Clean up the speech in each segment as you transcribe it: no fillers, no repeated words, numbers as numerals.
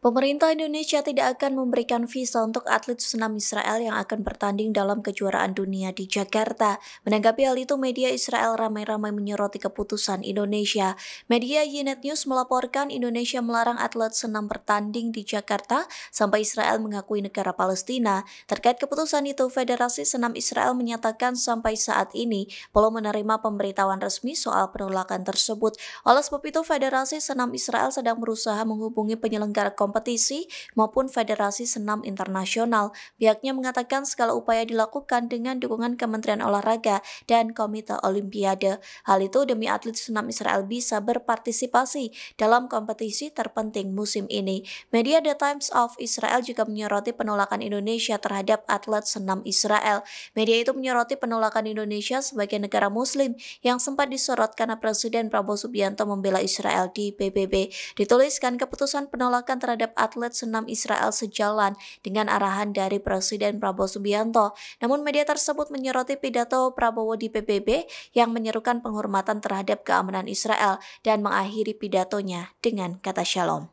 Pemerintah Indonesia tidak akan memberikan visa untuk atlet senam Israel yang akan bertanding dalam kejuaraan dunia di Jakarta. Menanggapi hal itu, media Israel ramai-ramai menyoroti keputusan Indonesia. Media Ynet News melaporkan Indonesia melarang atlet senam bertanding di Jakarta sampai Israel mengakui negara Palestina. Terkait keputusan itu, Federasi Senam Israel menyatakan sampai saat ini belum menerima pemberitahuan resmi soal penolakan tersebut. Oleh sebab itu, Federasi Senam Israel sedang berusaha menghubungi penyelenggara kompetisi maupun Federasi Senam Internasional. Pihaknya mengatakan segala upaya dilakukan dengan dukungan Kementerian Olahraga dan Komite Olimpiade. Hal itu demi atlet senam Israel bisa berpartisipasi dalam kompetisi terpenting musim ini. Media The Times of Israel juga menyoroti penolakan Indonesia terhadap atlet senam Israel. Media itu menyoroti penolakan Indonesia sebagai negara Muslim yang sempat disorot karena Presiden Prabowo Subianto membela Israel di PBB. Dituliskan keputusan penolakan terhadap atlet senam Israel sejalan dengan arahan dari Presiden Prabowo Subianto. Namun media tersebut menyoroti pidato Prabowo di PBB yang menyerukan penghormatan terhadap keamanan Israel dan mengakhiri pidatonya dengan kata shalom.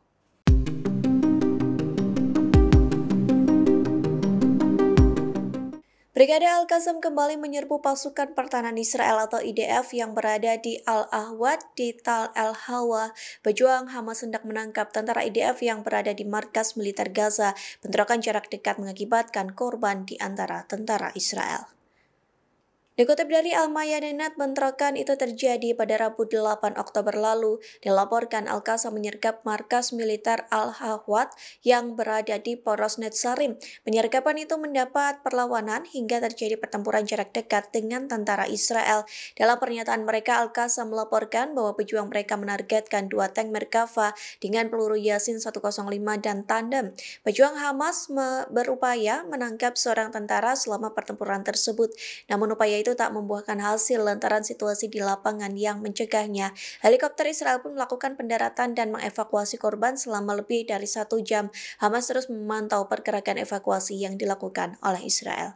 Brigade Al-Qassam kembali menyerbu pasukan pertahanan Israel atau IDF yang berada di Al-Ahwad di Tal El-Hawa. Pejuang Hamas hendak menangkap tentara IDF yang berada di markas militer Gaza. Bentrokan jarak dekat mengakibatkan korban di antara tentara Israel. Dikutip dari Al-Mayadinat, bentrokan itu terjadi pada Rabu 8 Oktober lalu. Dilaporkan Al-Qassam menyergap markas militer Al-Ahwad yang berada di Poros Netzarim. Penyergapan itu mendapat perlawanan hingga terjadi pertempuran jarak dekat dengan tentara Israel. Dalam pernyataan mereka, Al-Qassam melaporkan bahwa pejuang mereka menargetkan 2 tank Merkava dengan peluru Yasin 105 dan tandem. Pejuang Hamas berupaya menangkap seorang tentara selama pertempuran tersebut. Namun upaya itu tak membuahkan hasil lantaran situasi di lapangan yang mencegahnya. Helikopter Israel pun melakukan pendaratan dan mengevakuasi korban selama lebih dari 1 jam. Hamas terus memantau pergerakan evakuasi yang dilakukan oleh Israel.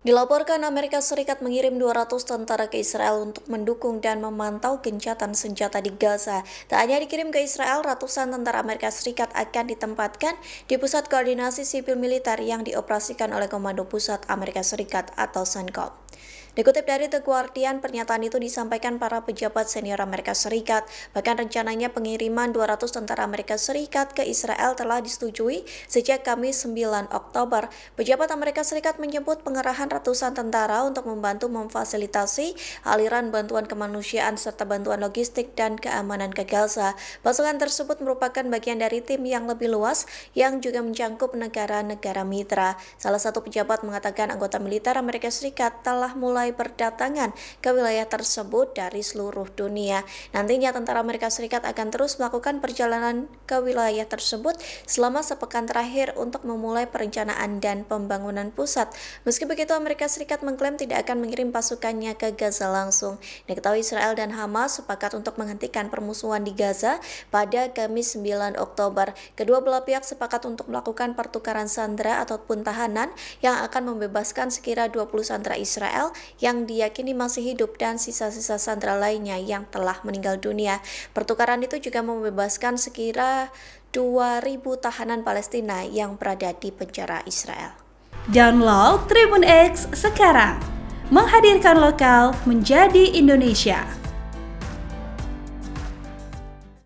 Dilaporkan Amerika Serikat mengirim 200 tentara ke Israel untuk mendukung dan memantau gencatan senjata di Gaza. Tak hanya dikirim ke Israel, ratusan tentara Amerika Serikat akan ditempatkan di Pusat Koordinasi Sipil Militer yang dioperasikan oleh Komando Pusat Amerika Serikat atau CENTCOM. Dikutip dari The Guardian, pernyataan itu disampaikan para pejabat senior Amerika Serikat. Bahkan rencananya pengiriman 200 tentara Amerika Serikat ke Israel telah disetujui sejak Kamis 9 Oktober. Pejabat Amerika Serikat menyebut pengerahan ratusan tentara untuk membantu memfasilitasi aliran bantuan kemanusiaan serta bantuan logistik dan keamanan ke Gaza. Pasukan tersebut merupakan bagian dari tim yang lebih luas yang juga mencangkup negara-negara mitra. Salah satu pejabat mengatakan anggota militer Amerika Serikat telah mulai berdatangan ke wilayah tersebut dari seluruh dunia. Nantinya tentara Amerika Serikat akan terus melakukan perjalanan ke wilayah tersebut selama sepekan terakhir untuk memulai perencanaan dan pembangunan pusat. Meski begitu, Amerika Serikat mengklaim tidak akan mengirim pasukannya ke Gaza langsung. Diketahui Israel dan Hamas sepakat untuk menghentikan permusuhan di Gaza pada Kamis 9 Oktober. Kedua belah pihak sepakat untuk melakukan pertukaran sandera ataupun tahanan yang akan membebaskan sekira 20 sandera Israel yang diyakini masih hidup dan sisa-sisa sandera lainnya yang telah meninggal dunia. Pertukaran itu juga membebaskan sekira 2.000 tahanan Palestina yang berada di penjara Israel. Download Tribun X sekarang, menghadirkan lokal menjadi Indonesia.